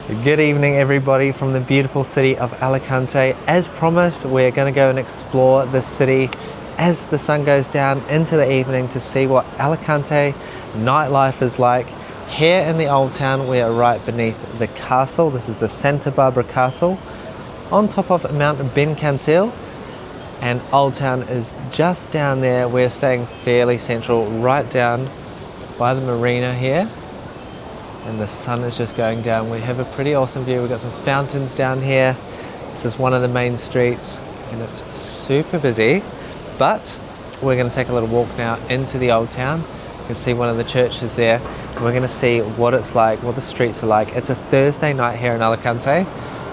Good evening everybody from the beautiful city of Alicante. As promised, we're going to go and explore the city as the sun goes down into the evening to see what Alicante nightlife is like. Here in the old town, we are right beneath the castle. This is the Santa Barbara Castle on top of Mount Bencantil, and Old Town is just down there. We're staying fairly central, right down by the marina here. And the sun is just going down. We have a pretty awesome view. We've got some fountains down here. This is one of the main streets and it's super busy, but we're going to take a little walk now into the old town. You can see one of the churches there. We're going to see what it's like, what the streets are like. It's a Thursday night here in Alicante,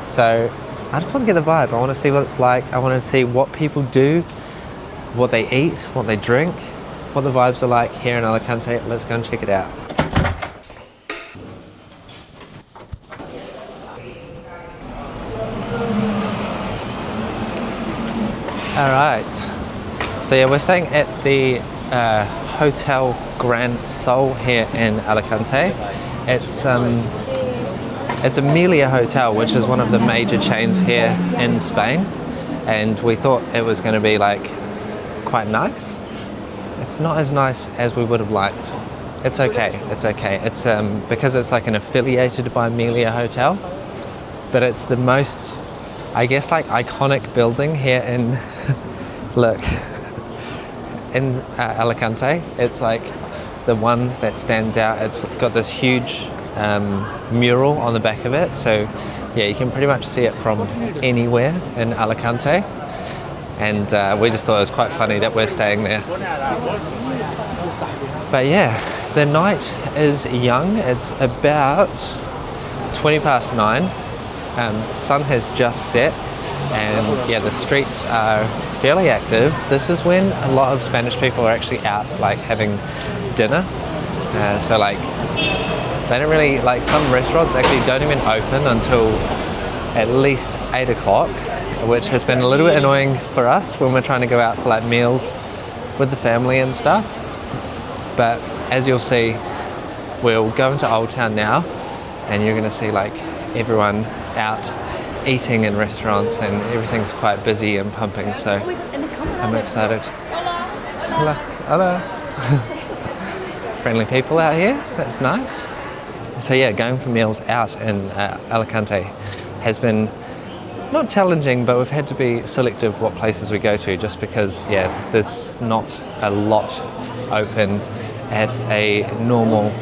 so I just want to get the vibe. I want to see what it's like. I want to see what people do, what they eat, what they drink, what the vibes are like here in Alicante. Let's go and check it out. All right, so yeah, we're staying at the Hotel Gran Sol here in Alicante. It's Amelia Hotel, which is one of the major chains here in Spain, and we thought it was going to be like quite nice. It's not as nice as we would have liked. It's okay. It's okay. It's because it's like an affiliated by Amelia Hotel, but it's the most, I guess, like iconic building here in look in Alicante. It's like the one that stands out. It's got this huge mural on the back of it, so yeah, you can pretty much see it from anywhere in Alicante, and we just thought it was quite funny that we're staying there. But yeah, the night is young. It's about 9:20. Sun has just set, and yeah, the streets are fairly active. This is when a lot of Spanish people are actually out, like having dinner. So like, they don't really, like, some restaurants actually don't even open until at least 8 o'clock, which has been a little bit annoying for us when we're trying to go out for like meals with the family and stuff. But as you'll see, we'll go into Old Town now, and you're gonna see like everyone out eating in restaurants, and everything's quite busy and pumping, so I'm excited. Hello. Hello. Friendly people out here, that's nice. So yeah, going for meals out in Alicante has been not challenging, but we've had to be selective what places we go to, just because yeah, there's not a lot open at a normal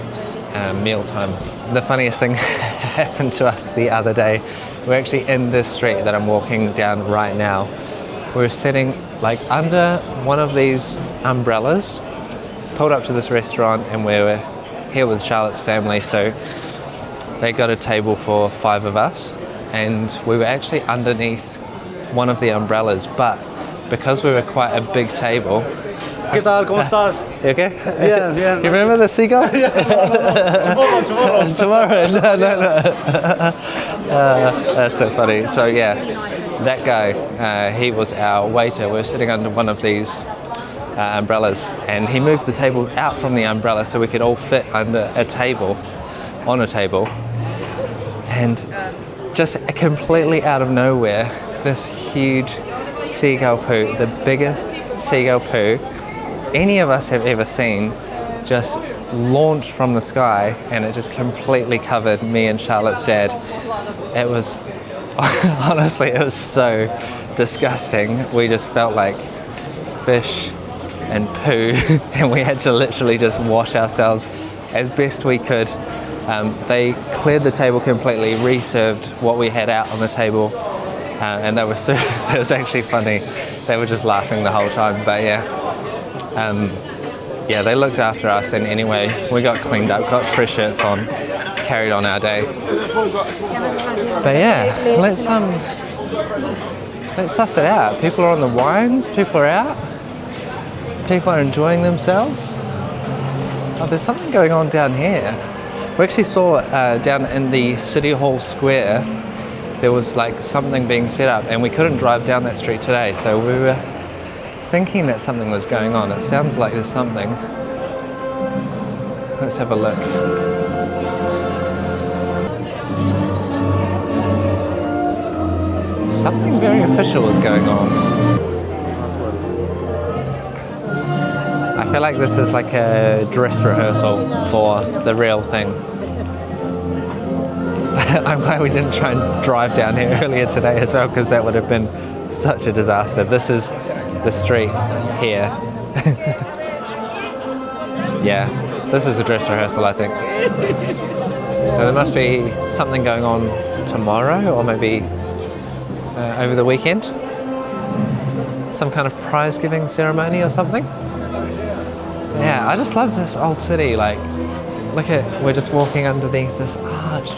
mealtime. The funniest thing happened to us the other day. We're actually in this street that I'm walking down right now. We're sitting like under one of these umbrellas, pulled up to this restaurant, and we were here with Charlotte's family, so they got a table for 5 of us, and we were actually underneath one of the umbrellas, but because we were quite a big table. ¿Qué tal? ¿Cómo estás? You okay? Bien, bien. You remember the Seagull? Tomorrow. No. That's so funny. So yeah, that guy, he was our waiter. We were sitting under one of these umbrellas, and he moved the tables out from the umbrella so we could all fit under a table, on a table. And just completely out of nowhere, this huge seagull poo, the biggest seagull poo any of us have ever seen, just launched from the sky, and it just completely covered me and Charlotte's dad. It was, honestly, it was so disgusting. We just felt like fish and poo, and we had to literally just wash ourselves as best we could. They cleared the table completely, reserved what we had out on the table, and they were so, it was actually funny. They were just laughing the whole time, but yeah. Yeah, they looked after us, and anyway, we got cleaned up, got fresh shirts on, carried on our day. But yeah, let's suss it out. People are on the wines, people are out, people are enjoying themselves. Oh, there's something going on down here. We actually saw down in the City Hall Square, there was like something being set up, and we couldn't drive down that street today, so we were thinking that something was going on. It sounds like there's something. Let's have a look. something very official is going on. I feel like this is like a dress rehearsal for the real thing. I'm glad we didn't try and drive down here earlier today as well, because that would have been such a disaster. This is the street here. Yeah, this is a dress rehearsal, I think. So there must be something going on tomorrow, or maybe over the weekend. Some kind of prize giving ceremony or something. Yeah, I just love this old city. Like, look at, we're just walking underneath this arch.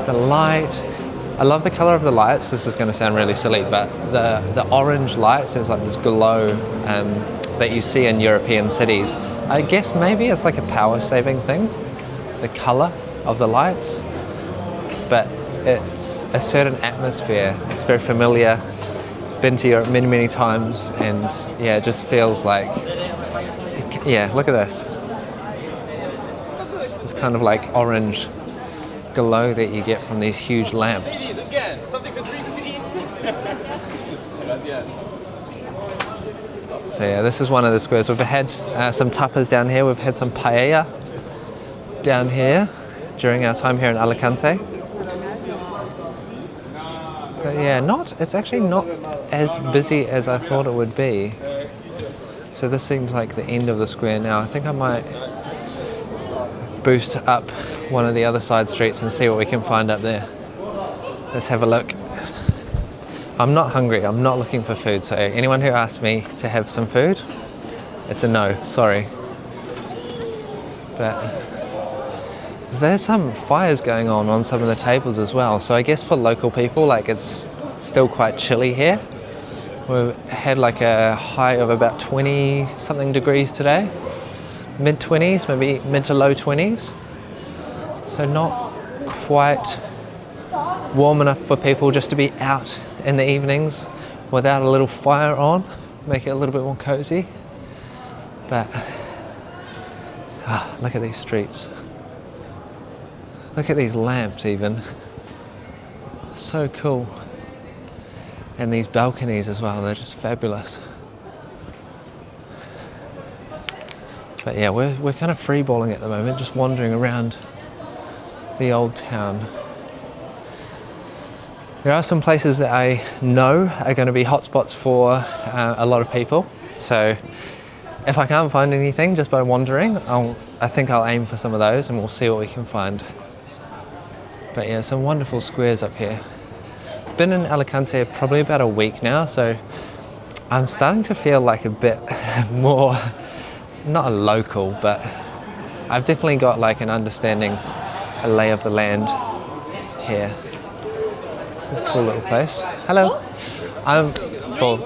The light. I love the color of the lights. This is going to sound really silly, but the orange lights is like this glow that you see in European cities. I guess maybe it's like a power saving thing, the color of the lights, but it's a certain atmosphere. It's very familiar. Been to Europe many, many times, and yeah, it just feels like, yeah, look at this. It's kind of like orange glow that you get from these huge lamps. Again, something to drink, to eat. So yeah, this is one of the squares. We've had some tapas down here. We've had some paella down here during our time here in Alicante. But yeah, it's actually not as busy as I thought it would be. So this seems like the end of the square now. I think I might boost up one of the other side streets and see what we can find up there. Let's have a look. I'm not hungry, I'm not looking for food, so anyone who asks me to have some food, it's a no, sorry. But there's some fires going on some of the tables as well, so I guess for local people, like, it's still quite chilly here. We've had like a high of about 20 something degrees today, mid 20s, maybe mid to low 20s. So not quite warm enough for people just to be out in the evenings without a little fire on, make it a little bit more cozy. But look at these streets. Look at these lamps even. So cool. And these balconies as well, they're just fabulous. But yeah, we're kind of freeballing at the moment, just wandering around the old town. There are some places that I know are going to be hotspots for a lot of people. So if I can't find anything just by wandering, I think I'll aim for some of those and we'll see what we can find. But yeah, some wonderful squares up here. Been in Alicante probably about a week now, so I'm starting to feel like a bit more, not a local, but I've definitely got like an understanding, a lay of the land here. This is a cool little place. Hello. I'm full.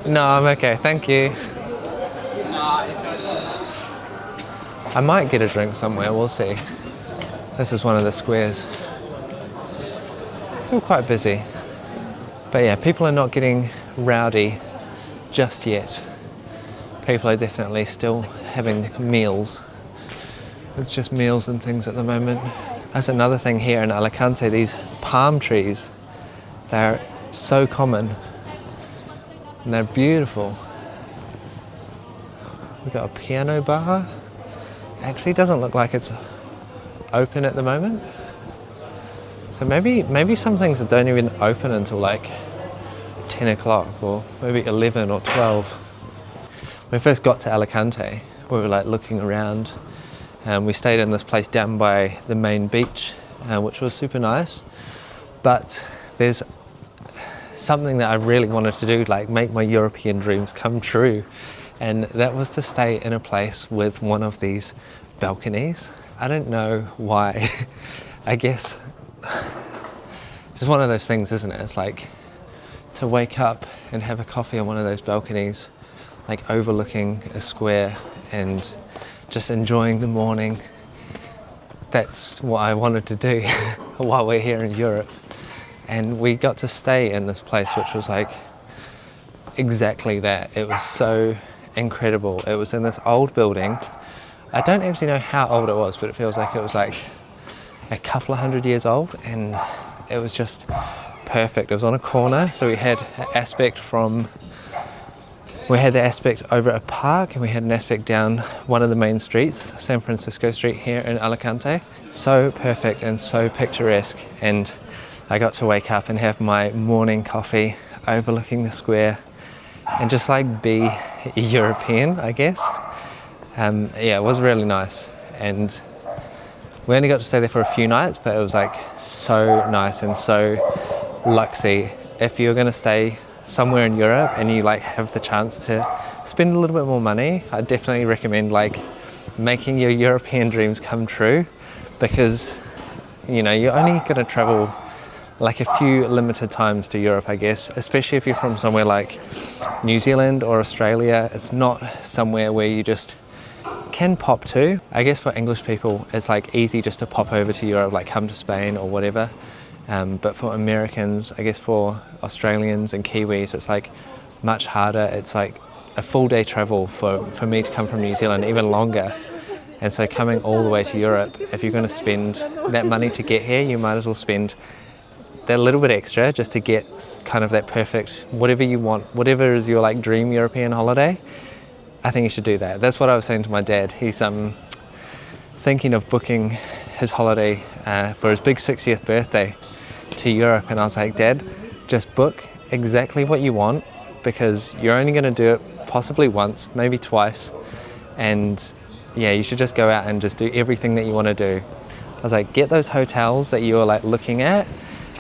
No, I'm okay, thank you. I might get a drink somewhere, we'll see. This is one of the squares. Still quite busy. But yeah, people are not getting rowdy just yet. People are definitely still having meals. It's just meals and things at the moment. That's another thing here in Alicante, these palm trees. They're so common and they're beautiful. We've got a piano bar. Actually doesn't look like it's open at the moment. So maybe some things don't even open until like 10 o'clock or maybe 11 or 12. When we first got to Alicante, we were like looking around and we stayed in this place down by the main beach, which was super nice. But there's something that I really wanted to do, like make my European dreams come true. And that was to stay in a place with one of these balconies. I don't know why. I guess it's just one of those things, isn't it? It's like to wake up and have a coffee on one of those balconies, like overlooking a square and just enjoying the morning. That's what I wanted to do while we're here in Europe. And we got to stay in this place, which was like exactly that. It was so incredible. It was in this old building. I don't actually know how old it was, but it feels like it was like a couple of 100 years old, and it was just perfect. It was on a corner, so we had the aspect over a park, and we had an aspect down one of the main streets, San Francisco Street here in Alicante. So perfect and so picturesque, and I got to wake up and have my morning coffee overlooking the square and just like be European, I guess. Yeah, it was really nice, and we only got to stay there for a few nights, but it was like so nice and so luxy. If you're going to stay somewhere in Europe and you like have the chance to spend a little bit more money, I definitely recommend like making your European dreams come true, because you know you're only going to travel like a few limited times to Europe, I guess, especially if you're from somewhere like New Zealand or Australia. It's not somewhere where you just can pop to. I guess for English people it's like easy just to pop over to Europe, like come to Spain or whatever, but for Americans, I guess for Australians and Kiwis, it's like much harder. It's like a full day travel for me to come from New Zealand, even longer. And so coming all the way to Europe, if you're going to spend that money to get here, you might as well spend that little bit extra just to get kind of that perfect, whatever you want, whatever is your like dream European holiday. I think you should do that. That's what I was saying to my dad. He's thinking of booking his holiday for his big 60th birthday to Europe, and I was like, Dad, just book exactly what you want, because you're only going to do it possibly once, maybe twice, and yeah, you should just go out and just do everything that you want to do. I was like, get those hotels that you're like looking at,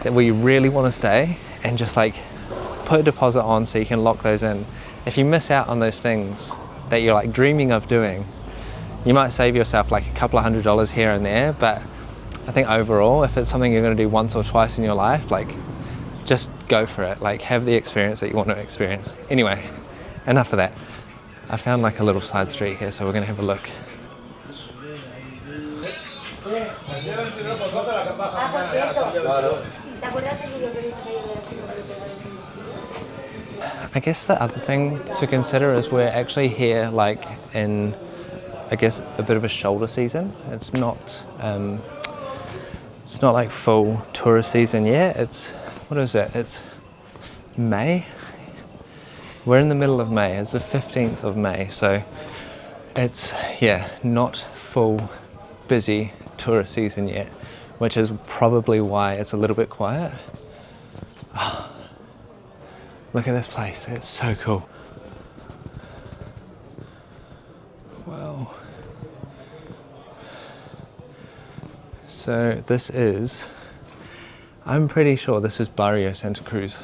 that where you really want to stay, and just like put a deposit on so you can lock those in. If you miss out on those things that you're like dreaming of doing, you might save yourself like a couple of $100s here and there, but I think overall, if it's something you're going to do once or twice in your life, like just go for it, like have the experience that you want to experience. Anyway, enough of that. I found like a little side street here, so we're going to have a look. I guess the other thing to consider is we're actually here like in, I guess, a bit of a shoulder season. It's not like full tourist season yet. It's, what is it? It's May. We're in the middle of May. It's the 15th of May, so it's, yeah, not full busy tourist season yet, which is probably why it's a little bit quiet. Oh, look at this place. It's so cool. Wow. So this is, I'm pretty sure this is Barrio Santa Cruz.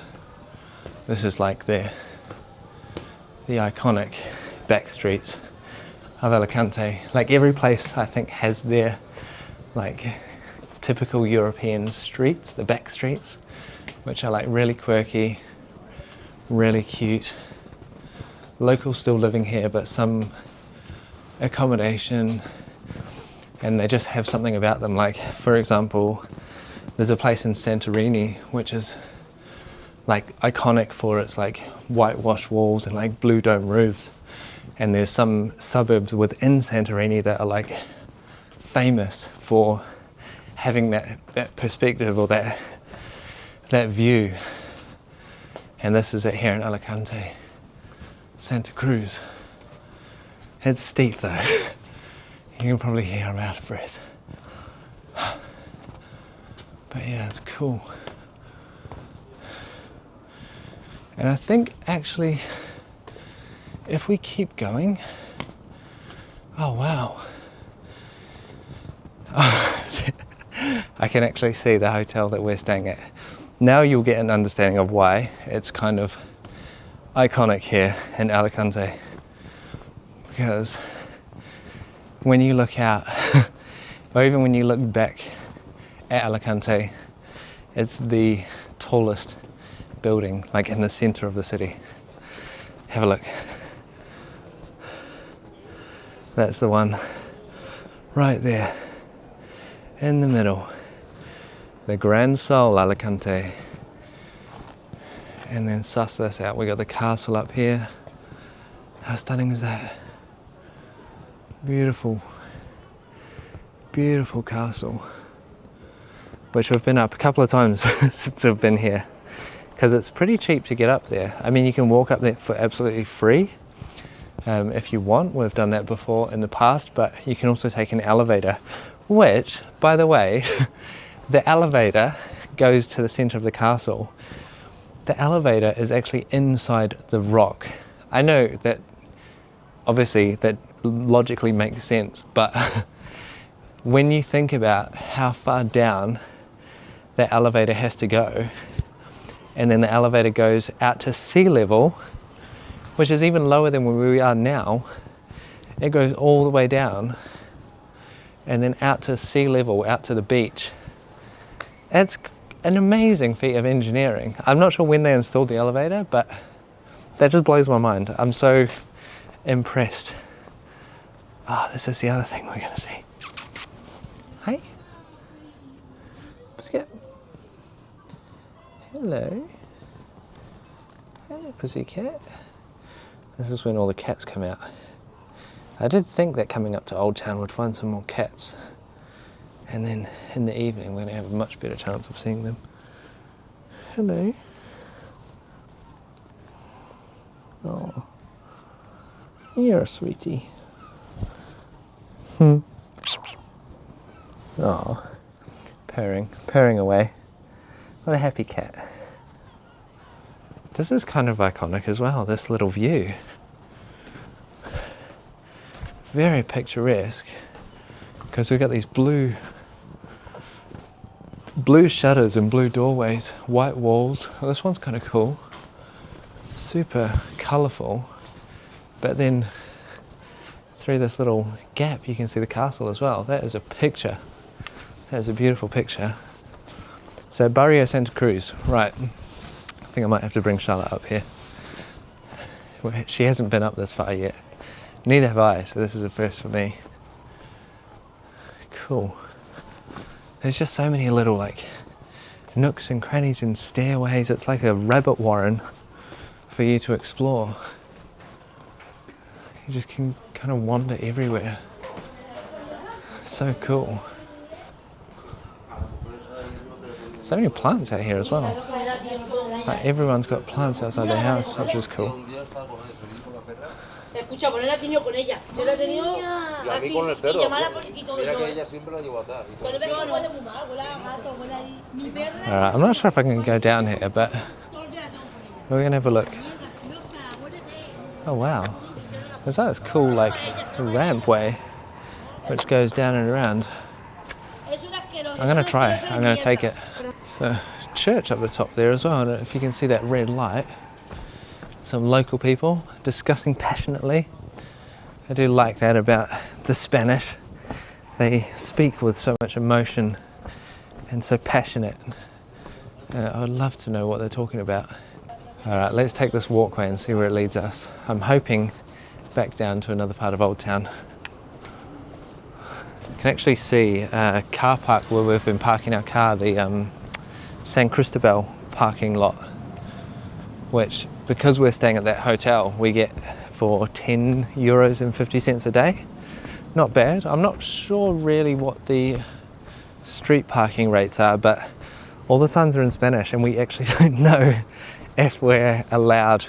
This is like the iconic back streets of Alicante. Like every place I think has their like typical European streets, the back streets, which are like really quirky, really cute. Locals still living here, but some accommodation, and they just have something about them. Like, for example, there's a place in Santorini which is like iconic for its like whitewashed walls and like blue dome roofs, and there's some suburbs within Santorini that are like famous for having that perspective or that view. And this is it here in Alicante, Santa Cruz. It's steep though. You can probably hear I'm out of breath. But yeah, it's cool. And I think actually, if we keep going, oh wow. I can actually see the hotel that we're staying at. Now you'll get an understanding of why it's kind of iconic here in Alicante. Because when you look out, or even when you look back at Alicante, it's the tallest building, like in the center of the city. Have a look. That's the one right there in the middle. The Gran Sol Alicante. And then suss this out. We got the castle up here. How stunning is that? Beautiful, beautiful castle, which we've been up a couple of times since we've been here. because it's pretty cheap to get up there. I mean, you can walk up there for absolutely free if you want. We've done that before in the past, but you can also take an elevator, which, by the way, the elevator goes to the center of the castle. The elevator is actually inside the rock. I know that obviously that logically makes sense, but when you think about how far down the elevator has to go, and then the elevator goes out to sea level, which is even lower than where we are now, it goes all the way down and then out to sea level, out to the beach. It's an amazing feat of engineering. I'm not sure when they installed the elevator, but that just blows my mind. I'm so impressed. Oh, this is the other thing we're gonna see. Hey, Biscuit. Hello. Hello, pussycat. This is when all the cats come out. I did think that coming up to Old Town would find some more cats. And then in the evening, we're going to have a much better chance of seeing them. Hello. Oh, you're a sweetie. Oh, purring away. What a happy cat. This is kind of iconic as well, this little view. Very picturesque, because we've got these blue shutters and blue doorways, white walls. Well, this one's kind of cool, super colourful, but then through this little gap you can see the castle as well. That is a picture. That is a beautiful picture. So Barrio Santa Cruz, right. I think I might have to bring Charlotte up here. She hasn't been up this far yet. Neither have I, so this is a first for me. Cool. There's just so many little like nooks and crannies and stairways. It's like a rabbit warren for you to explore. You just can kind of wander everywhere. So cool. So many plants out here as well. Like everyone's got plants outside their house, which is cool. Alright, I'm not sure if I can go down here, but we're going to have a look. Oh wow. There's that cool like ramp way which goes down and around. I'm going to try it. I'm going to take it. So, church up the top there as well. I don't know if you can see that red light. Some local people discussing passionately. I do like that about the Spanish. They speak with so much emotion and so passionate. I would love to know what they're talking about. Alright, let's take this walkway and see where it leads us. I'm hoping back down to another part of Old Town. You can actually see a car park where we've been parking our car, the San Cristobal parking lot, which, because we're staying at that hotel, we get for €10.50 a day. Not bad. I'm not sure really what the street parking rates are, but all the signs are in Spanish and we actually don't know if we're allowed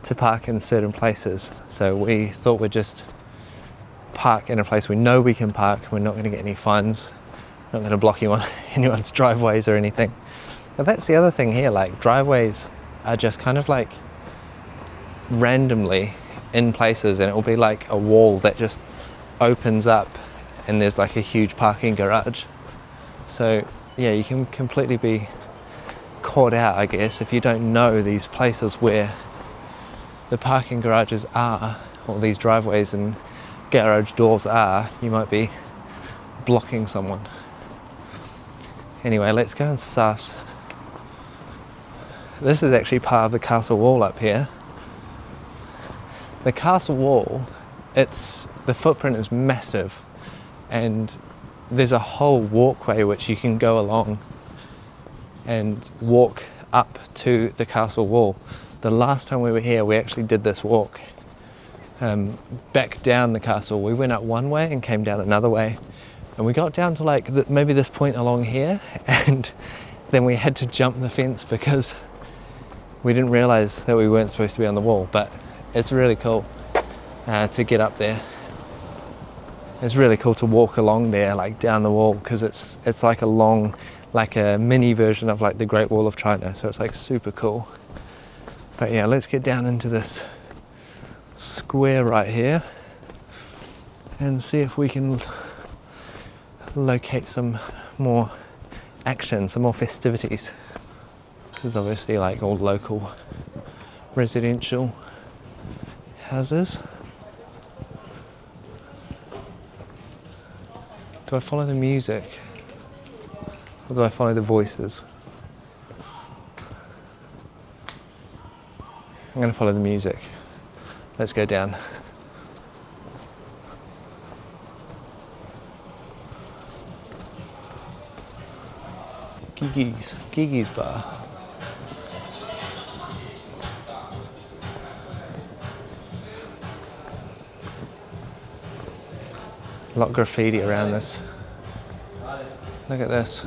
to park in certain places. So we thought we'd just park in a place we know we can park. We're not going to get any fines. Not going to block anyone's driveways or anything. But that's the other thing here, like driveways are just kind of like randomly in places, and it will be like a wall that just opens up and there's like a huge parking garage. So yeah, you can completely be caught out, I guess, if you don't know these places where the parking garages are, or these driveways and garage doors are. You might be blocking someone. Anyway, let's go and suss. This is actually part of the castle wall up here. The castle wall, the footprint is massive, and there's a whole walkway which you can go along and walk up to the castle wall. The last time we were here, we actually did this walk back down the castle. We went up one way and came down another way, and we got down to like maybe this point along here, and then we had to jump the fence because We didn't realize that we weren't supposed to be on the wall, but it's really cool to get up there. It's really cool to walk along there, like down the wall, because it's like a long, like a mini version of like the Great Wall of China. So it's like super cool. But yeah, let's get down into this square right here and see if we can locate some more action, some more festivities. This is obviously like all local residential houses. Do I follow the music? Or do I follow the voices? I'm going to follow the music. Let's go down. Gigi's bar. A lot of graffiti around this. Look at this.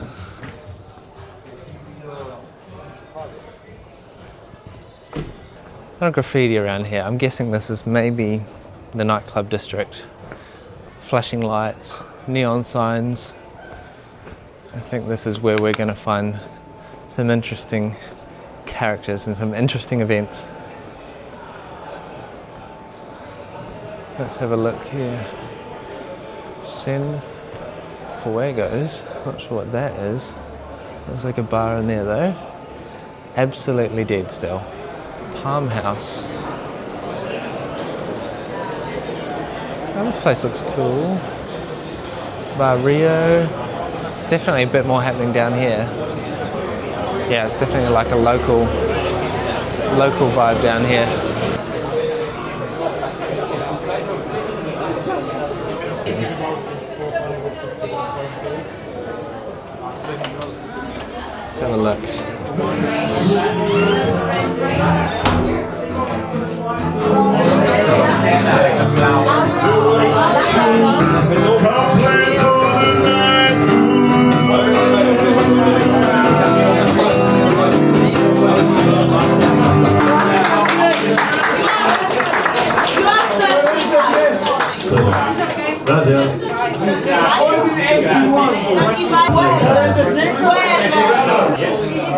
A lot of graffiti around here. I'm guessing this is maybe the nightclub district. Flashing lights, neon signs. I think this is where we're going to find some interesting characters and some interesting events. Let's have a look here. Fuegos, not sure what that is. Looks like a bar in there though. Absolutely dead still. Palm House. Oh, this place looks cool. Barrio. There's definitely a bit more happening down here. Yeah, it's definitely like a local vibe down here. Let's have a look.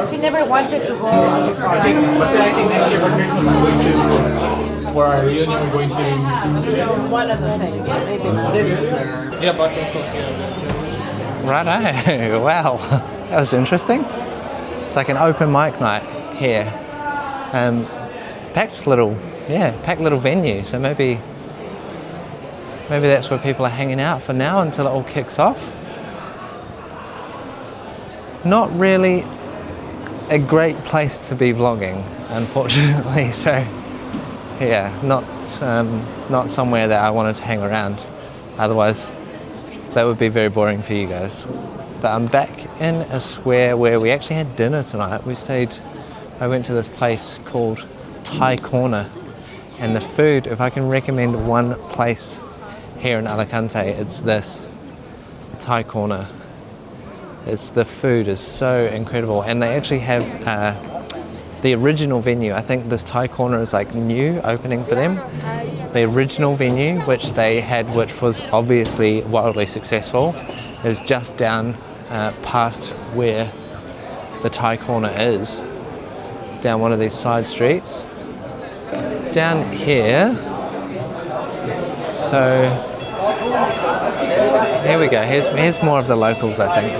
She never wanted to go. But then I think next year for Christmas I'm going to where are you going to One of the things, maybe not. yeah, but of course, yeah. Righto, wow, that was interesting. It's like an open mic night here. Packed little venue, so maybe that's where people are hanging out for now until it all kicks off. Not really a great place to be vlogging, unfortunately, so yeah, not somewhere that I wanted to hang around. Otherwise, that would be very boring for you guys. But I'm back in a square where we actually had dinner tonight. I went to this place called Thai Corner, and the food, if I can recommend one place here in Alicante, it's this Thai Corner. The food is so incredible, and they actually have the original venue. I think this Thai Corner is like new, opening for them. The original venue, which they had, which was obviously wildly successful, is just down past where the Thai Corner is, down one of these side streets. Down here, so here we go, here's more of the locals, I think.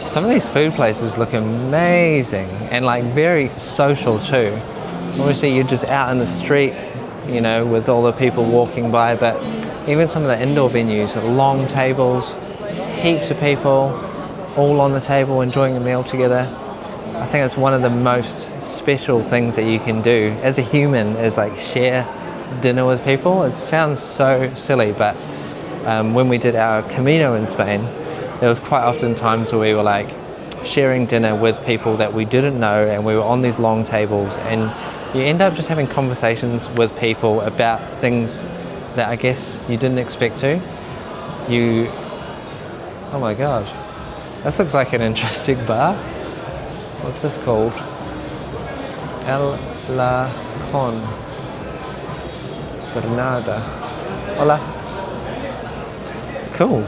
Some of these food places look amazing and like very social too. Obviously you're just out in the street, you know, with all the people walking by, but even some of the indoor venues, long tables, heaps of people, all on the table enjoying a meal together. I think it's one of the most special things that you can do as a human, is like share dinner with people. It sounds so silly, but when we did our Camino in Spain, there was quite often times where we were like sharing dinner with people that we didn't know, and we were on these long tables, and you end up just having conversations with people about things that I guess you didn't expect to. Oh my gosh, this looks like an interesting bar. What's this called? El La Con Bernada. Hola. Cool.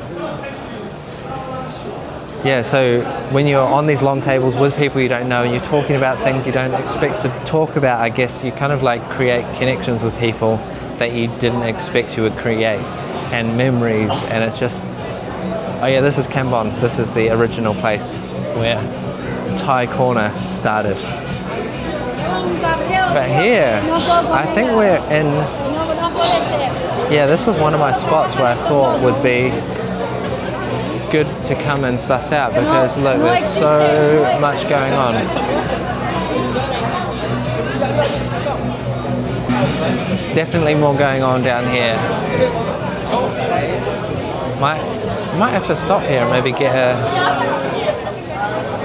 Yeah, so when you're on these long tables with people you don't know and you're talking about things you don't expect to talk about, I guess you kind of like create connections with people that you didn't expect you would create, and memories, and it's just, oh yeah, this is Cambon. This is the original place where Thai Corner started. But here, I think we're in, yeah, this was one of my spots where I thought would be good to come and suss out, because look, there's so much going on. Definitely more going on down here. Might have to stop here and maybe get a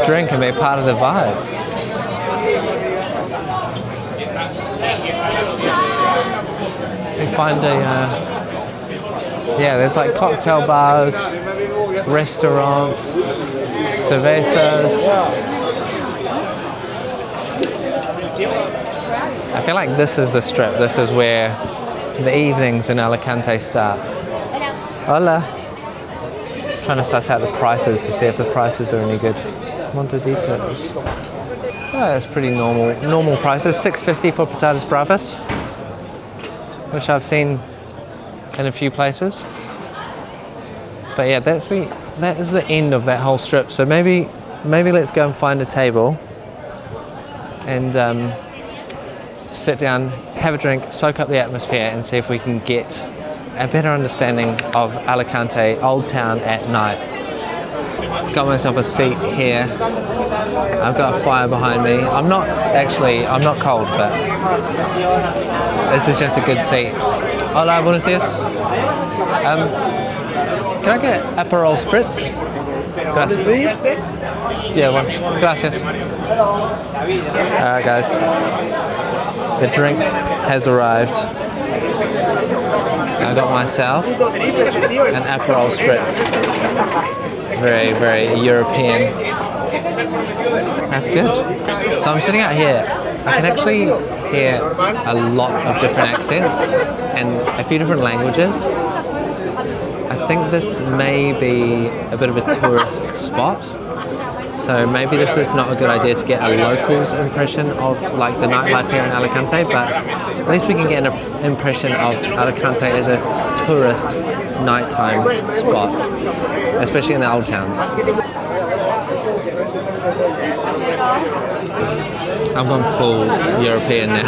drink and be part of the vibe. Find a yeah, there's like cocktail bars, restaurants, cervezas. I feel like this is the strip. This is where the evenings in Alicante start. Hola. Trying to suss out the prices to see if the prices are any good. Montaditos. Oh, that's pretty normal prices. $6.50 for patatas bravas, which I've seen in a few places. But yeah, that is the end of that whole strip. So maybe let's go and find a table and sit down, have a drink, soak up the atmosphere, and see if we can get a better understanding of Alicante, Old Town at night. Got myself a seat here. I've got a fire behind me. I'm not cold, but this is just a good seat. Hola, buenos dias. Can I get Apperol spritz? Gracias. Yeah, one. Gracias. Alright guys, the drink has arrived. I got myself an Apperol spritz. Very, very European. That's good. So I'm sitting out here. I can actually hear a lot of different accents and a few different languages. I think this may be a bit of a tourist spot. So maybe this is not a good idea to get a local's impression of like the nightlife here in Alicante, but at least we can get an impression of Alicante as a tourist nighttime spot, especially in the old town. I'm going full European now.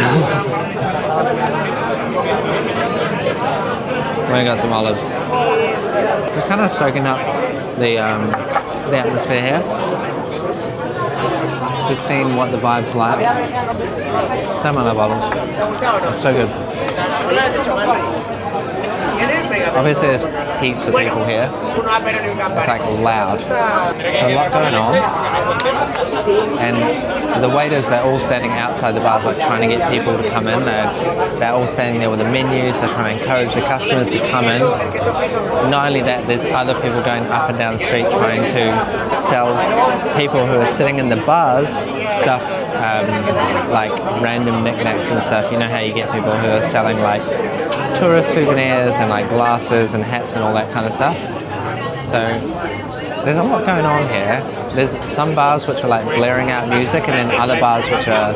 We got some olives. Just kind of soaking up the atmosphere here. Just seeing what the vibe's like. Damn, I love olives. It's so good. Obviously there's heaps of people here. It's like loud. There's a lot going on. And the waiters, they're all standing outside the bars, like trying to get people to come in. They're all standing there with the menus. They're trying to encourage the customers to come in. Not only that, there's other people going up and down the street trying to sell people who are sitting in the bars stuff, like random knickknacks and stuff. You know how you get people who are selling like tourist souvenirs and like glasses and hats and all that kind of stuff. So there's a lot going on here. There's some bars which are like blaring out music, and then other bars which are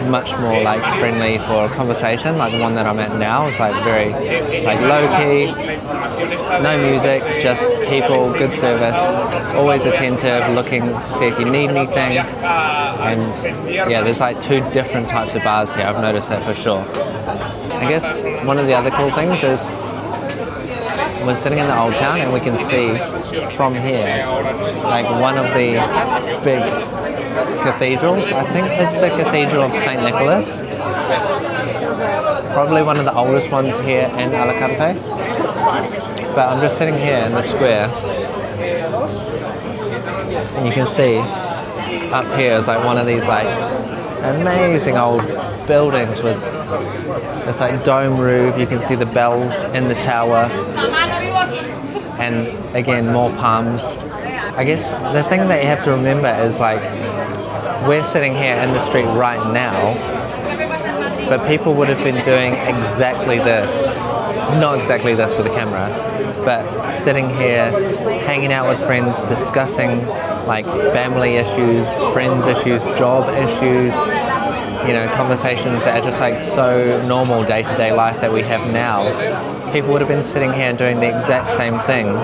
much more like friendly for conversation, like the one that I'm at now. It's like very like low key, no music, just people, good service, always attentive, looking to see if you need anything. And yeah, there's like two different types of bars here. I've noticed that for sure. I guess one of the other cool things is we're sitting in the old town and we can see from here like one of the big cathedrals. I think it's the Cathedral of St. Nicholas. Probably one of the oldest ones here in Alicante. But I'm just sitting here in the square and you can see up here is like one of these like amazing old buildings with this like dome roof. You can see the bells in the tower and again more palms. I guess the thing that you have to remember is like we're sitting here in the street right now, but people would have been doing exactly this. Not exactly this with a camera, but sitting here, hanging out with friends, discussing like family issues, friends issues, job issues, you know, conversations that are just like so normal day-to-day life that we have now. People would have been sitting here and doing the exact same thing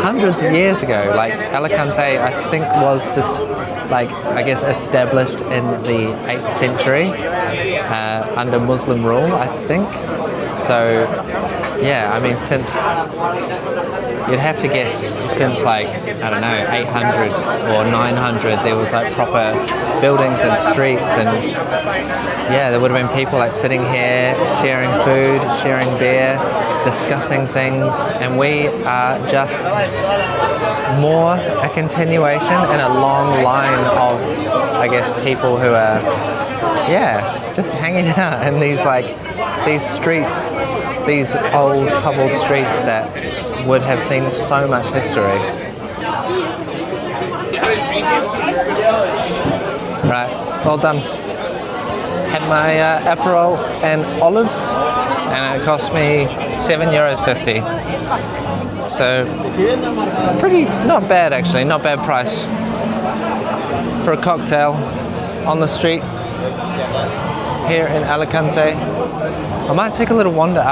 hundreds of years ago. Like Alicante, I think was just like, I guess, established in the 8th century under Muslim rule, I think. So, yeah, I mean, since, you'd have to guess, since like, I don't know, 800 or 900, there was like proper buildings and streets, and yeah, there would have been people like sitting here, sharing food, sharing beer, discussing things, and we are just more a continuation in a long line of, I guess, people who are, yeah, just hanging out in these like, these streets, these old cobbled streets that would have seen so much history. Right, well done. Had my Apperol and olives, and it cost me €7.50. So, pretty, not bad actually, not bad price for a cocktail on the street here in Alicante. I might take a little wander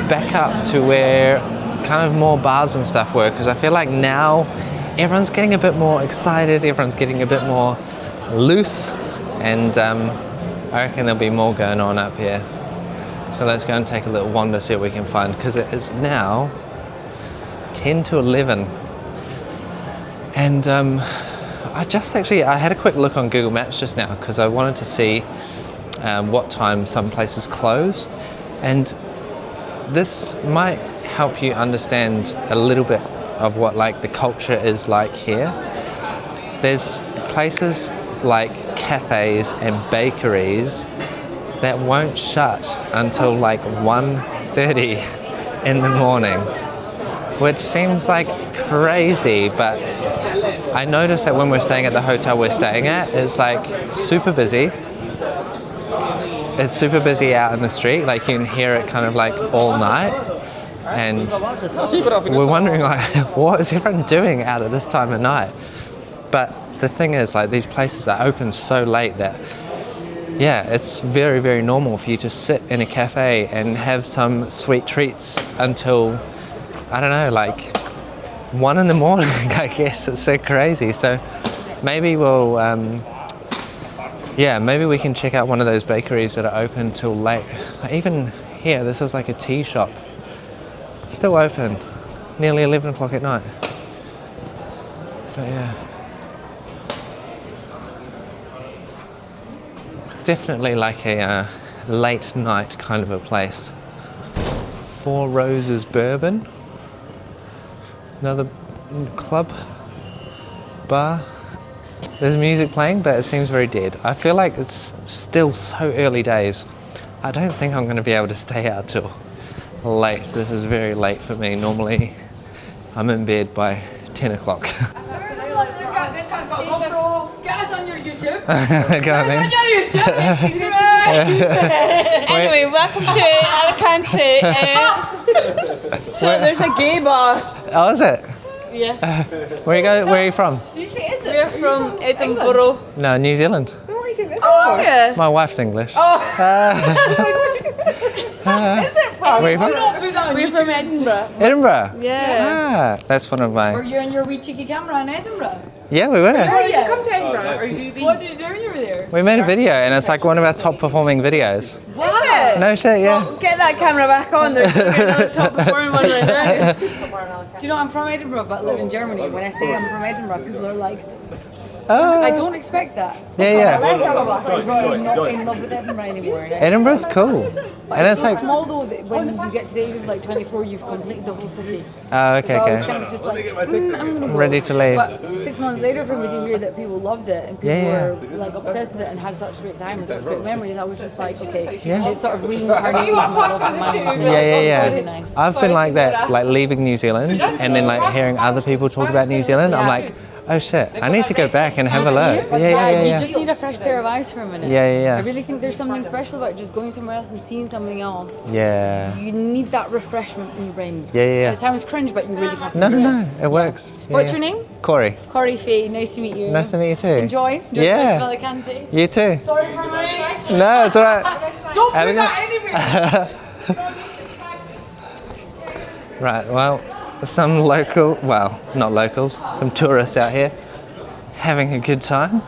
back up to where kind of more bars and stuff were, because I feel like now everyone's getting a bit more excited, everyone's getting a bit more loose, and I reckon there'll be more going on up here. So let's go and take a little wander, see what we can find, because it is now 10 to 11. And I had a quick look on Google Maps just now, because I wanted to see what time some places close, and this might help you understand a little bit of what like the culture is like here. There's places like cafes and bakeries that won't shut until like 1:30 in the morning, which seems like crazy, but I noticed that when we're staying at the hotel we're staying at, it's like super busy. It's super busy out in the street, like you can hear it kind of like all night, and we're wondering like what is everyone doing out at this time of night. But the thing is, like, these places are open so late that yeah, it's very, very normal for you to sit in a cafe and have some sweet treats until, I don't know, like 1 in the morning. I guess it's so crazy. So maybe we'll maybe we can check out one of those bakeries that are open till late. Even here, this is like a tea shop. Still open, nearly 11 o'clock at night. But yeah. Definitely like a late night kind of a place. Four Roses Bourbon. Another club, bar. There's music playing, but it seems very dead. I feel like it's still so early days. I don't think I'm going to be able to stay out till late. This is very late for me. Normally, I'm in bed by 10 o'clock. Get us on your YouTube. Go on, man. Anyway, welcome to Alicante. So there's a gay bar. Oh, is it? Yeah. Where are you from? We're from Edinburgh. No, New Zealand. Oh, yeah. My wife's English. Is it from? Where are you from? Do not put on We're YouTube? from Edinburgh. Edinburgh? Yeah. Ah, that's one of Were my... you on your wee cheeky camera in Edinburgh? Yeah, we were. Where did you Come to Edinburgh. Or have you been? What did you do when you were there? We made a video and it's like one of our top performing videos. Wow. No shit, yeah. Well, get that camera back on. There's another top performing one right now. Do you know I'm from Edinburgh but live in Germany? When I say I'm from Edinburgh, people are like, I don't expect that. Yeah, I yeah. left, I was just like really not in love with Edinburgh anymore. And Edinburgh's cool. But And it's it's so like... small though that when you get to the age of like 24, you've completed the whole city. Oh, okay, So I was okay. kind of just like, I'm gonna go. Ready to leave. But 6 months later for me to hear that people loved it and people Yeah, were like obsessed with it and had such a great time and such great memories, I was just like, okay, Yeah. it's sort of reincarnated my love of my own city. Yeah, yeah, yeah. It's really nice. I've been like that, like leaving New Zealand and then like hearing other people talk about New Zealand. I'm like, oh shit, I need to go back and have a look. You just need a fresh pair of eyes for a minute. Yeah, yeah, yeah. I really think there's something special about just going somewhere else and seeing something else. Yeah. You need that refreshment in your brain. Yeah, yeah, yeah. It sounds cringe, but you really fucking No, no, do no, it. it works. Yeah, What's yeah. your name? Corey. Cory Faye, nice to meet you. Nice to meet you too. Enjoy. Enjoy Yeah. the Alicante. You too. Sorry for my No, it's alright. Don't Have put a that anywhere. Right, well, some local, well, not locals, some tourists out here having a good time.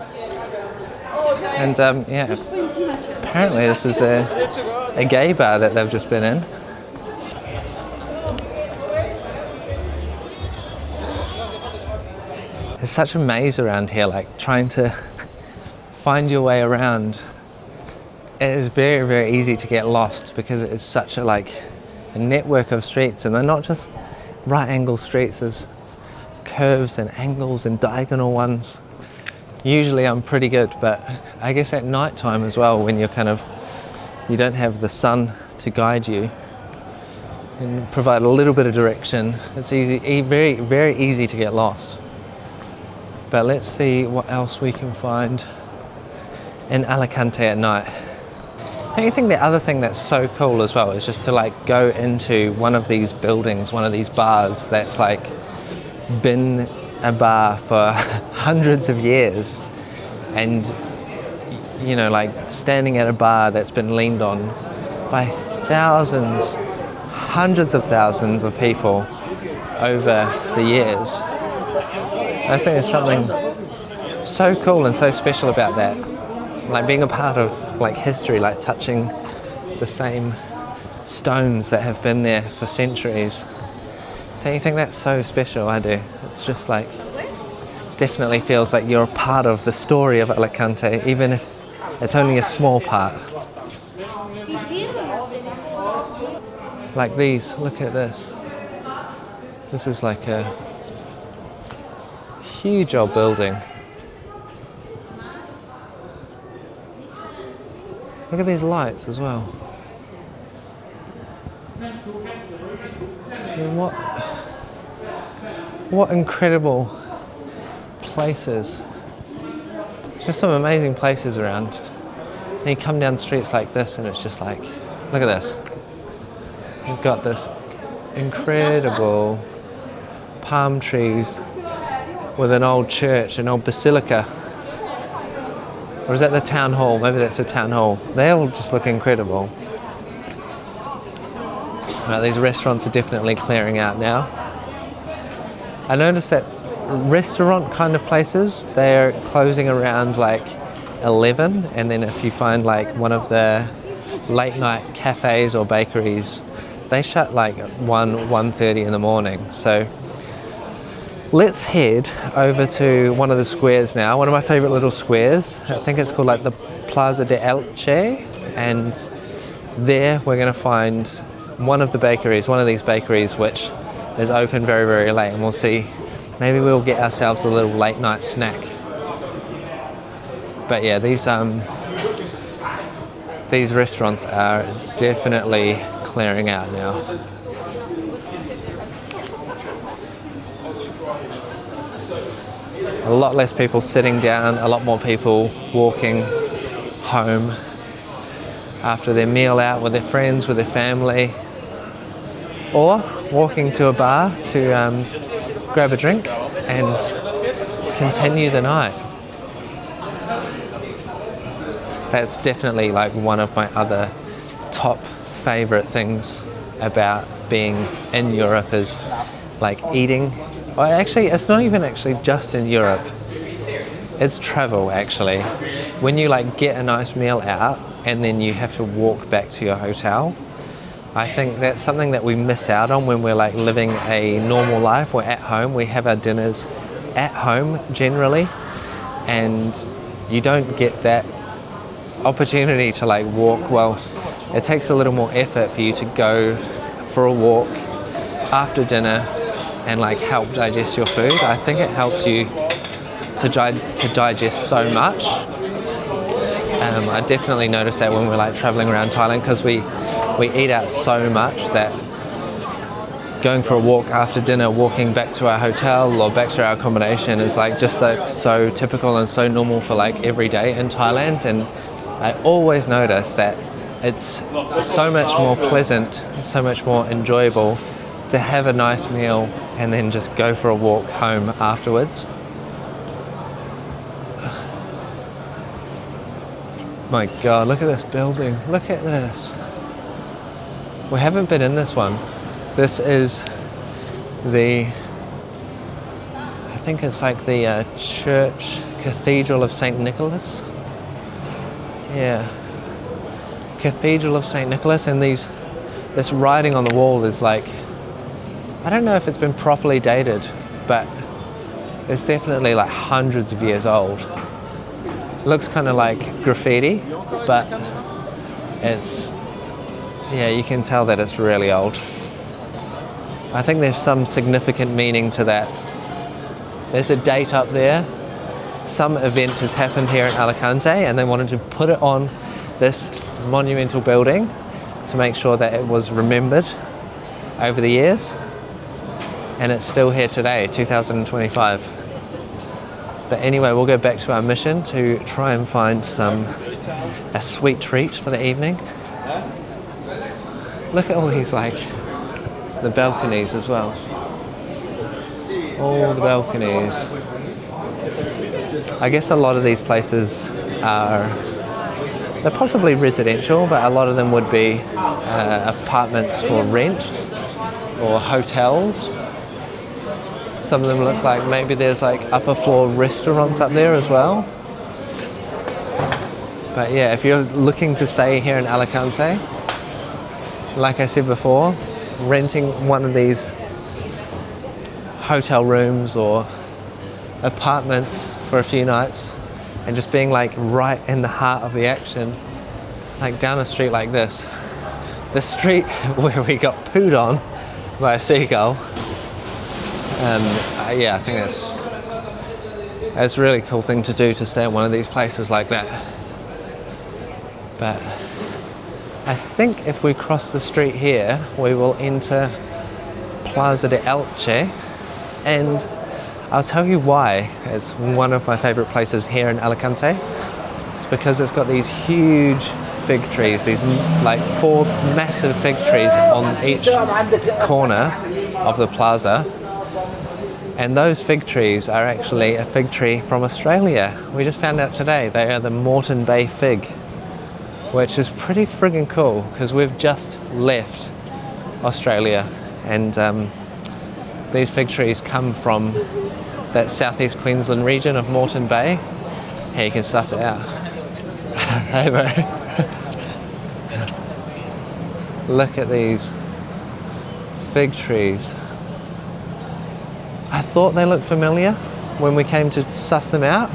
And yeah, apparently this is a gay bar that they've just been in. There's such a maze around here, like trying to find your way around. It is very, very easy to get lost because it is such a network of streets, and they're not just right angle streets, there's curves and angles and diagonal ones. Usually I'm pretty good, but I guess at night time as well, when you're you don't have the sun to guide you and provide a little bit of direction, it's very, very easy to get lost. But let's see what else we can find in Alicante at night. Don't you think the other thing that's so cool as well is just to go into one of these buildings, one of these bars that's been a bar for hundreds of years, and standing at a bar that's been leaned on by thousands, hundreds of thousands of people over the years. I just think there's something so cool and so special about that. Being a part of history, touching the same stones that have been there for centuries. Don't you think that's so special? I do. It's just definitely feels like you're a part of the story of Alicante, even if it's only a small part. Like these, look at this. This is a huge old building. Look at these lights as well. I mean, what incredible places. Just some amazing places around. And you come down streets like this and it's just look at this. You've got this incredible palm trees with an old church, an old basilica. Or is that the town hall? Maybe that's the town hall. They all just look incredible. Right, these restaurants are definitely clearing out now. I noticed that restaurant kind of places, they're closing around 11, and then if you find one of the late night cafes or bakeries, they shut 1:30 in the morning. So let's head over to one of the squares now, one of my favorite little squares. I think it's called the Plaza de Elche, and there we're going to find one of these bakeries which is open very, very late, and we'll see, maybe we'll get ourselves a little late night snack. But yeah, these restaurants are definitely clearing out now. A lot less people sitting down, a lot more people walking home after their meal out with their friends, with their family, or walking to a bar to grab a drink and continue the night. That's definitely one of my other top favorite things about being in Europe is like eating. Well, actually, it's not even actually just in Europe. It's travel, actually. When you like get a nice meal out and then you have to walk back to your hotel, I think that's something that we miss out on when we're like living a normal life. We're at home, we have our dinners at home generally, and you don't get that opportunity to like walk. Well, it takes a little more effort for you to go for a walk after dinner and like help digest your food. I think it helps you to digest so much. I definitely noticed that when we're like traveling around Thailand, because we eat out so much that going for a walk after dinner, walking back to our hotel or back to our accommodation is like just so typical and so normal for like every day in Thailand. And I always notice that it's so much more pleasant, so much more enjoyable to have a nice meal and then just go for a walk home afterwards. My God, look at this building. Look at this. We haven't been in this one. This is I think it's like the church Cathedral of St. Nicholas. Yeah. Cathedral of St. Nicholas, and this writing on the wall is like, I don't know if it's been properly dated, but it's definitely like hundreds of years old. It looks kind of like graffiti, but you can tell that it's really old. I think there's some significant meaning to that. There's a date up there. Some event has happened here in Alicante and they wanted to put it on this monumental building to make sure that it was remembered over the years. And it's still here today, 2025. But anyway, we'll go back to our mission to try and find a sweet treat for the evening. Look at all these the balconies as well. All the balconies. I guess a lot of these places they're possibly residential, but a lot of them would be apartments for rent or hotels. Some of them look like maybe there's like upper floor restaurants up there as well. But yeah, if you're looking to stay here in Alicante, like I said before, renting one of these hotel rooms or apartments for a few nights and just being like right in the heart of the action, like down a street like this. The street where we got pooed on by a seagull. I think that's a really cool thing to do, to stay at one of these places like that. But I think if we cross the street here, we will enter Plaza de Elche, and I'll tell you why it's one of my favorite places here in Alicante. It's because it's got these huge fig trees, these like 4 massive fig trees on each corner of the plaza. And those fig trees are actually a fig tree from Australia. We just found out today they are the Moreton Bay fig, which is pretty friggin' cool because we've just left Australia, and these fig trees come from that southeast Queensland region of Moreton Bay. Here, you can suss it out. Hey bro. Look at these fig trees. I thought they looked familiar when we came to suss them out.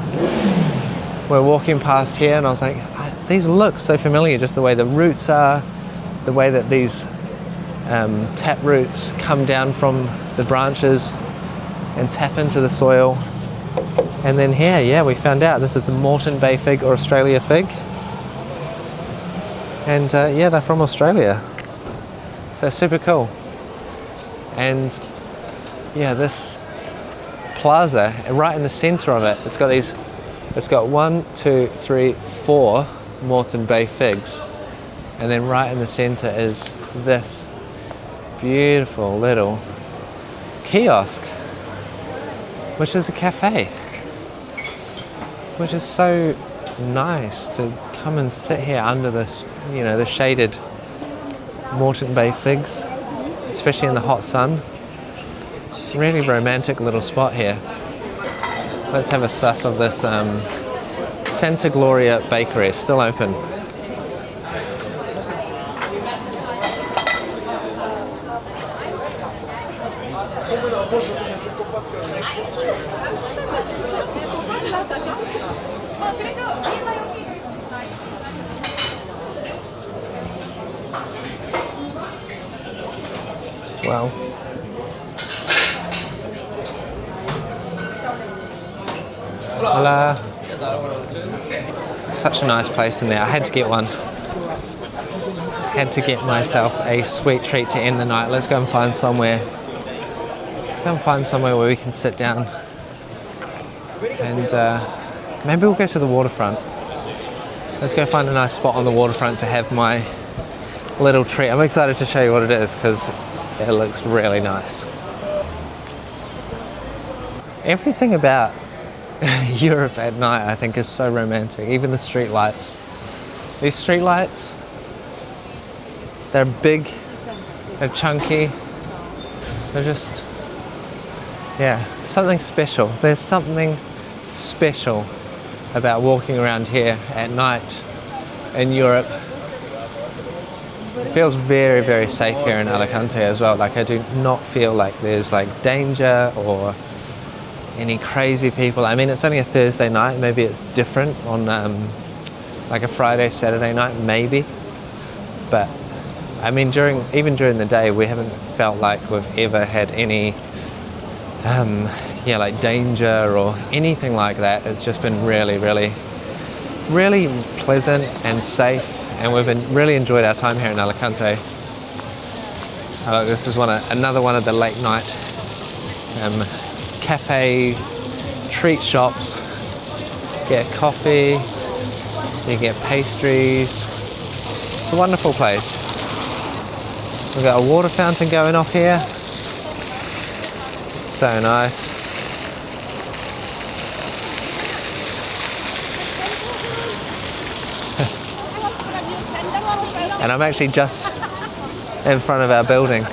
We're walking past here and I was like, these look so familiar, just the way the roots are, the way that these tap roots come down from the branches and tap into the soil. And then here, yeah, we found out this is the Moreton Bay fig or Australia fig. And yeah, they're from Australia. So super cool. And yeah, this plaza, right in the center of it, it's got 1, 2, 3, 4 Moreton Bay figs. And then right in the center is this beautiful little kiosk, which is a cafe, which is so nice to come and sit here under this, the shaded Moreton Bay figs, especially in the hot sun. Really romantic little spot here. Let's have a suss of this Santa Gloria Bakery. It's still open. Well, hola. Such a nice place in there. I had to get one. Had to get myself a sweet treat to end the night. Let's go and find somewhere. Let's go and find somewhere where we can sit down. And maybe we'll go to the waterfront. Let's go find a nice spot on the waterfront to have my little treat. I'm excited to show you what it is because it looks really nice. Everything about Europe at night I think is so romantic. Even the street lights. These street lights, they're big, they're chunky, they're just, yeah, something special. There's something special about walking around here at night in Europe. It feels very, very safe here in Alicante as well. Like I do not feel like there's like danger or any crazy people. I mean, it's only a Thursday night. Maybe it's different on like a Friday, Saturday night, maybe. But I mean, even during the day, we haven't felt like we've ever had any, like danger or anything like that. It's just been really, really, really pleasant and safe. And we've really enjoyed our time here in Alicante. Look, this is another one of the late night cafe treat shops. Get coffee, you get pastries. It's a wonderful place. We've got a water fountain going off here. It's so nice. And I'm actually just in front of our building.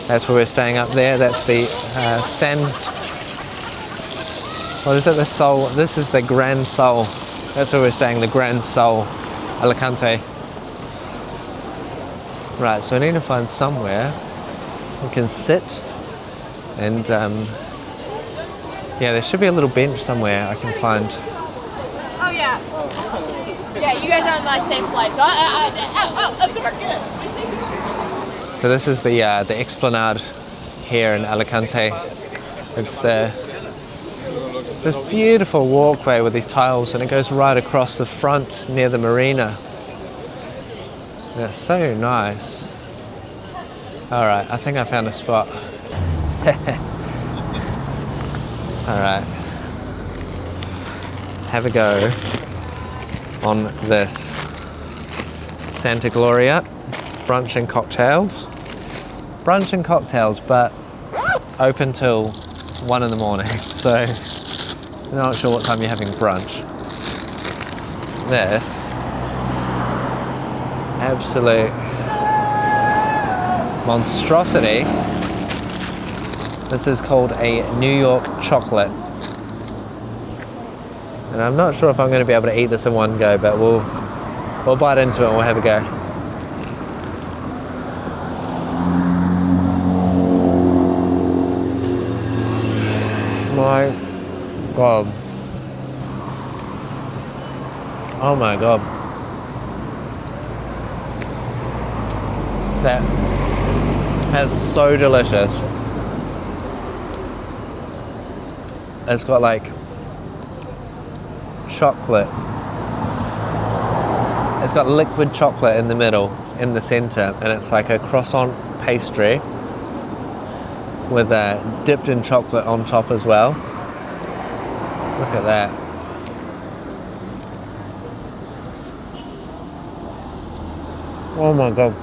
That's where we're staying up there. That's the what is it? The Sol. This is the Grand Sol. That's where we're staying, the Grand Sol, Alicante. Right, so I need to find somewhere we can sit and yeah, there should be a little bench somewhere I can find. Oh yeah. Yeah, you guys are on my same flight, so that's super good. So this is the Esplanade here in Alicante. It's this beautiful walkway with these tiles, and it goes right across the front near the marina. And it's so nice. All right, I think I found a spot. All right, have a go on this Santa Gloria brunch and cocktails. Brunch and cocktails, but open till 1 in the morning. So I'm not sure what time you're having brunch. This absolute monstrosity. This is called a New York chocolate. And I'm not sure if I'm going to be able to eat this in one go, but we'll bite into it and we'll have a go. My God. Oh my God. That's so delicious. It's got like chocolate. It's got liquid chocolate in the middle, in the center, and it's like a croissant pastry with dipped in chocolate on top as well. Look at that. Oh my God.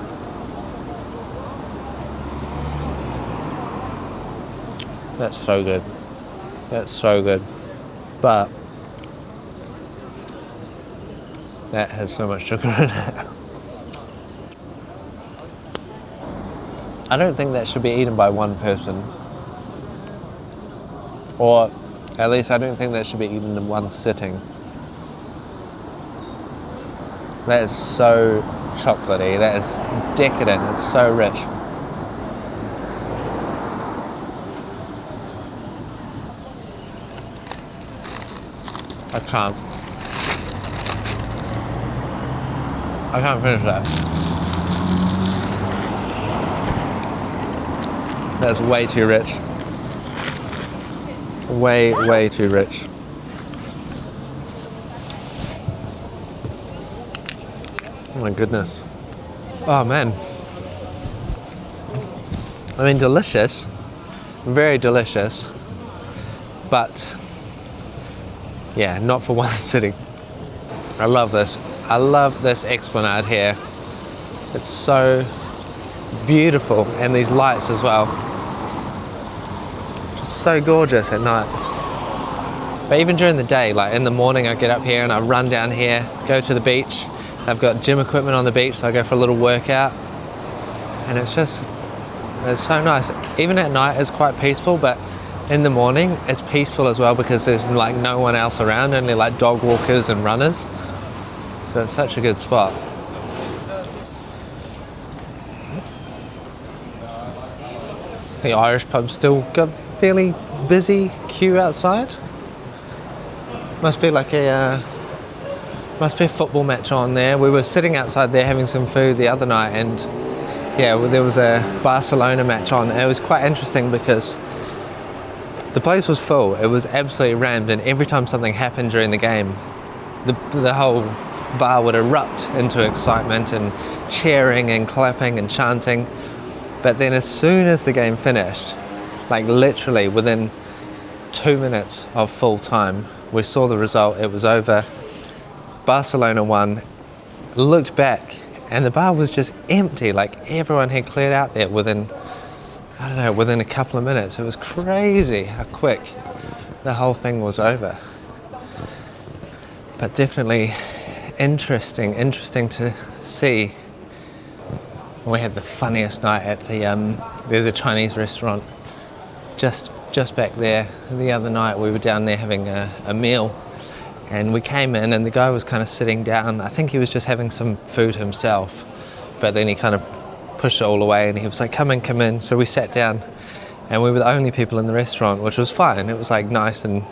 That's so good. That's so good. But that has so much sugar in it. I don't think that should be eaten by one person. Or at least I don't think that should be eaten in one sitting. That is so chocolatey, that is decadent, it's so rich. I can't finish that. That's way too rich. Way too rich. Oh my goodness. Oh man. I mean, delicious. Very delicious. But yeah, not for one sitting. I love this. I love this esplanade here. It's so beautiful, and these lights as well. Just so gorgeous at night. But even during the day, like in the morning, I get up here and I run down here, go to the beach. I've got gym equipment on the beach, so I go for a little workout. And it's so nice. Even at night, it's quite peaceful, but in the morning, it's peaceful as well because there's like no one else around, only like dog walkers and runners. So it's such a good spot. The Irish pub's still got fairly busy queue outside. Must be a football match on there. We were sitting outside there having some food the other night, and yeah, there was a Barcelona match on. And it was quite interesting because the place was full. It was absolutely rammed, and every time something happened during the game, the whole bar would erupt into excitement and cheering and clapping and chanting. But then as soon as the game finished, like literally within 2 minutes of full time, we saw the result. It was over. Barcelona won. Looked back and the bar was just empty. Like everyone had cleared out there within a couple of minutes. It was crazy how quick the whole thing was over. But definitely interesting to see. We had the funniest night at the there's a Chinese restaurant just back there. The other night we were down there having a meal, and we came in and the guy was kind of sitting down. I think he was just having some food himself, but then he kind of pushed it all away and he was like, come in. So we sat down and we were the only people in the restaurant, which was fine. It was like nice, and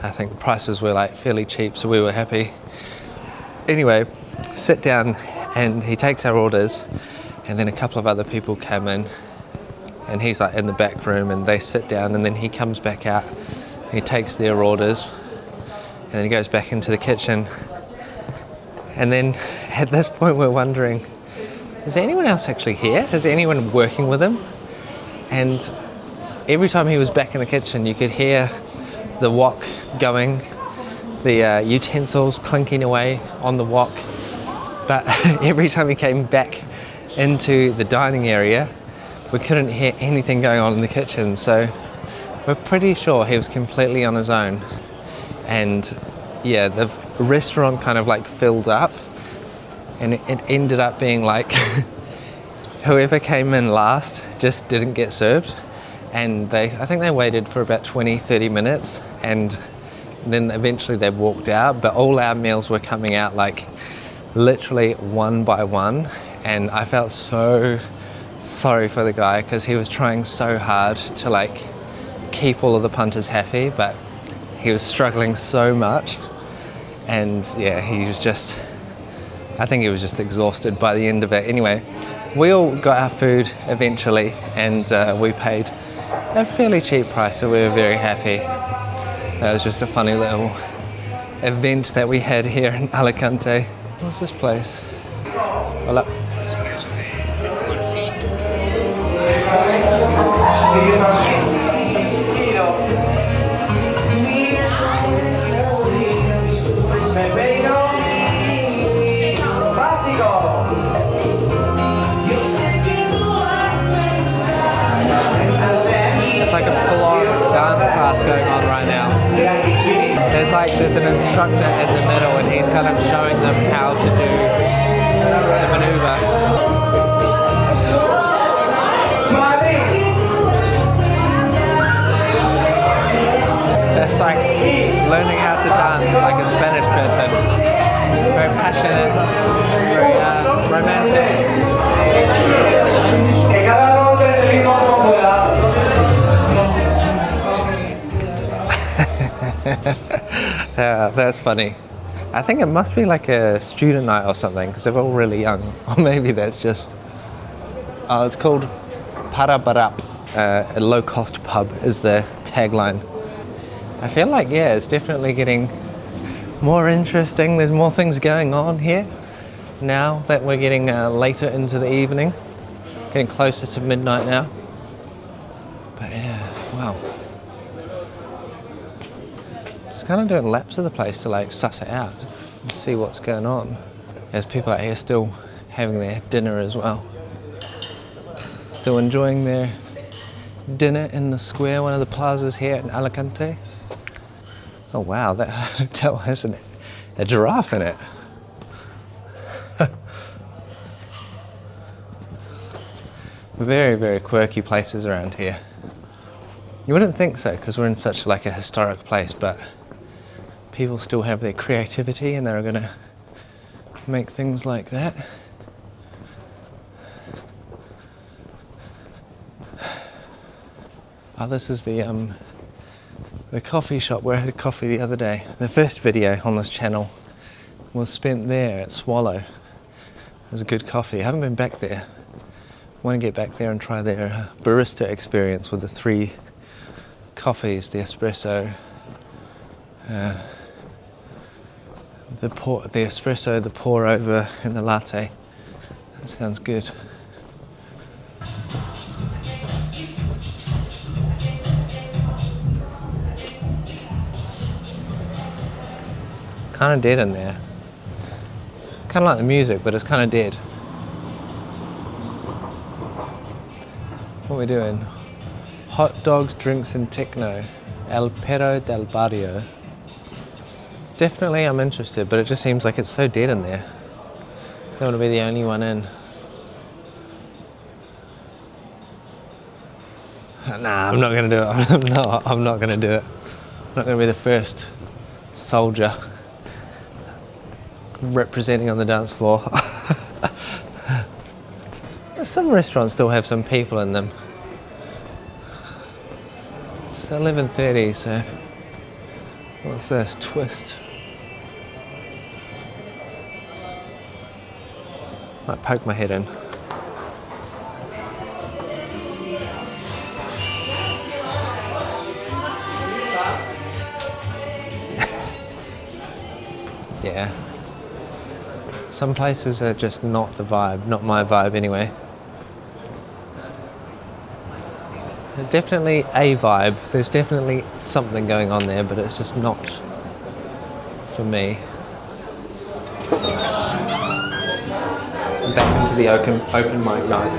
I think the prices were like fairly cheap, so we were happy. Anyway, sit down and he takes our orders, and then a couple of other people came in and he's like in the back room and they sit down, and then he comes back out, he takes their orders, and then he goes back into the kitchen. And then at this point we're wondering, is there anyone else actually here? Is there anyone working with him? And every time he was back in the kitchen, you could hear the wok going, the utensils clinking away on the wok. But every time he came back into the dining area, we couldn't hear anything going on in the kitchen. So we're pretty sure he was completely on his own. And yeah, the restaurant kind of like filled up, and it ended up being like whoever came in last just didn't get served. And I think they waited for about 20-30 minutes, and then eventually they walked out. But all our meals were coming out like literally one by one, and I felt so sorry for the guy because he was trying so hard to like keep all of the punters happy, but he was struggling so much. And yeah, I think he was just exhausted by the end of it. Anyway, we all got our food eventually, and we paid a fairly cheap price, so we were very happy. That was just a funny little event that we had here in Alicante. What's this place? Hola. It's like a full-on dance class going on right now. There's an instructor in the middle, and he's kind of showing them how to do the maneuver. Yeah, that's funny. I think it must be like a student night or something because they're all really young. Or maybe that's just... Oh, it's called Parabarap. A low-cost pub is the tagline. I feel like, yeah, it's definitely getting more interesting. There's more things going on here now that we're getting later into the evening. Getting closer to midnight now. But yeah, wow. Just kind of doing laps of the place to like suss it out and see what's going on. There's people out here still having their dinner as well. Still enjoying their dinner in the square, one of the plazas here in Alicante. Oh wow, that hotel has a giraffe in it. Very, very quirky places around here. You wouldn't think so because we're in such like a historic place, but people still have their creativity and they're gonna make things like that. Oh, this is the coffee shop where I had coffee the other day. The first video on this channel was spent there at Swallow. It was a good coffee. I haven't been back there. I want to get back there and try their barista experience with the 3 coffees, the espresso, the espresso, the pour over, and the latte. That sounds good. Kind of dead in there. Kind of like the music, but it's kind of dead. What are we doing? Hot dogs, drinks and techno. El Perro del Barrio. Definitely I'm interested, but it just seems like it's so dead in there. Don't want to be the only one in. Nah, I'm not going to do it. I'm not going to do it. I'm not going to be the first soldier representing on the dance floor. Some restaurants still have some people in them. It's 11:30, so what's this? Twist. Might poke my head in. Yeah. Some places are just not the vibe, not my vibe anyway. Definitely a vibe, there's definitely something going on there, but it's just not for me. Back into the open mic night.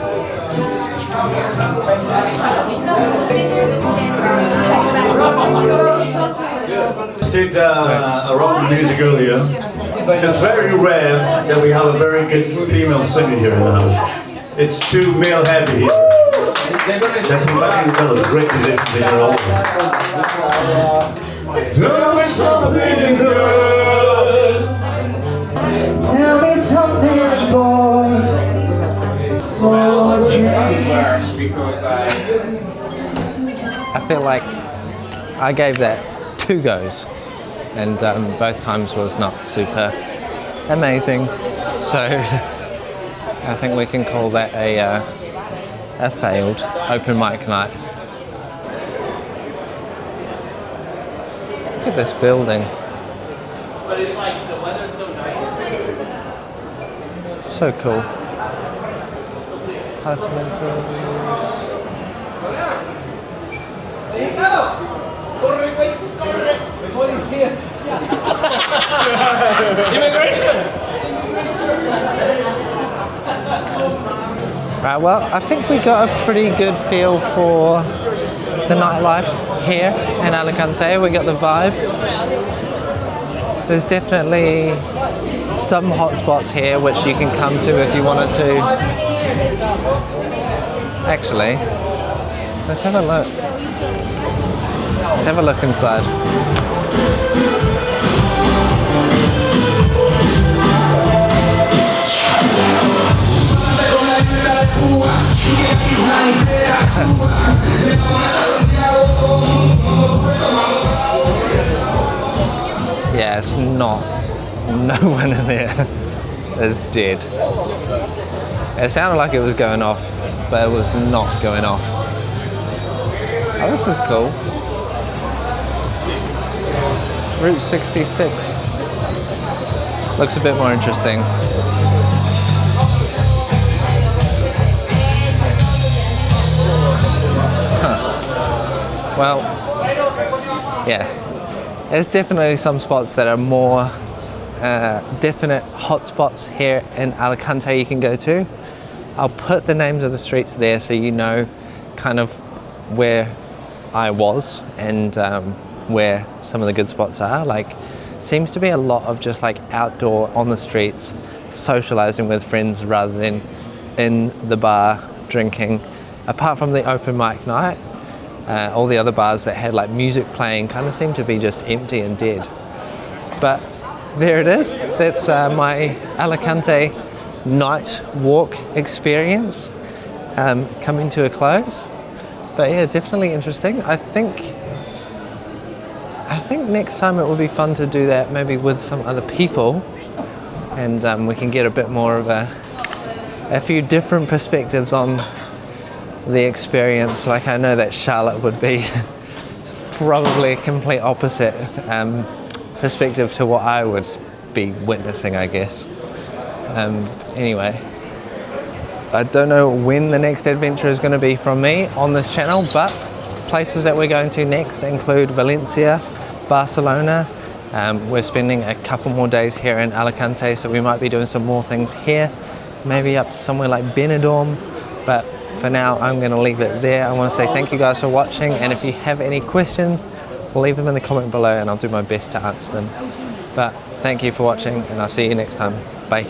Did a rock music earlier. It's very rare that we have a very good female singer here in the house. It's too male heavy here. That's exactly well as great musicians in your office. Tell me something good. Tell me something, boy. I feel like I gave that 2 goes, and both times was not super amazing. So I think we can call that a failed open mic night. Look at this building. But it's like the weather's so nice. So cool. Apartamentos. Immigration! Right, well, I think we got a pretty good feel for the nightlife here in Alicante. We got the vibe. There's definitely some hot spots here which you can come to if you wanted to. Actually, let's have a look. Let's have a look inside. just not, no one in there is dead. It sounded like it was going off, but it was not going off. Oh, this is cool. Route 66. Looks a bit more interesting. Huh. Well, yeah. There's definitely some spots that are more definite hotspots here in Alicante you can go to. I'll put the names of the streets there so you know kind of where I was and where some of the good spots are. Like, seems to be a lot of just like outdoor on the streets, socializing with friends rather than in the bar drinking. Apart from the open mic night, all the other bars that had like music playing kind of seem to be just empty and dead. But there it is. That's my Alicante night walk experience coming to a close. But yeah, definitely interesting. I think next time it would be fun to do that maybe with some other people, and we can get a bit more of a few different perspectives on the experience. Like, I know that Charlotte would be probably a complete opposite perspective to what I would be witnessing, I guess. Anyway, I don't know when the next adventure is going to be from me on this channel, but places that we're going to next include Valencia, Barcelona. We're spending a couple more days here in Alicante, so we might be doing some more things here, maybe up to somewhere like Benidorm, but for now I'm going to leave it there. I want to say thank you guys for watching, and if you have any questions, leave them in the comment below and I'll do my best to answer them. But thank you for watching, and I'll see you next time. Bye.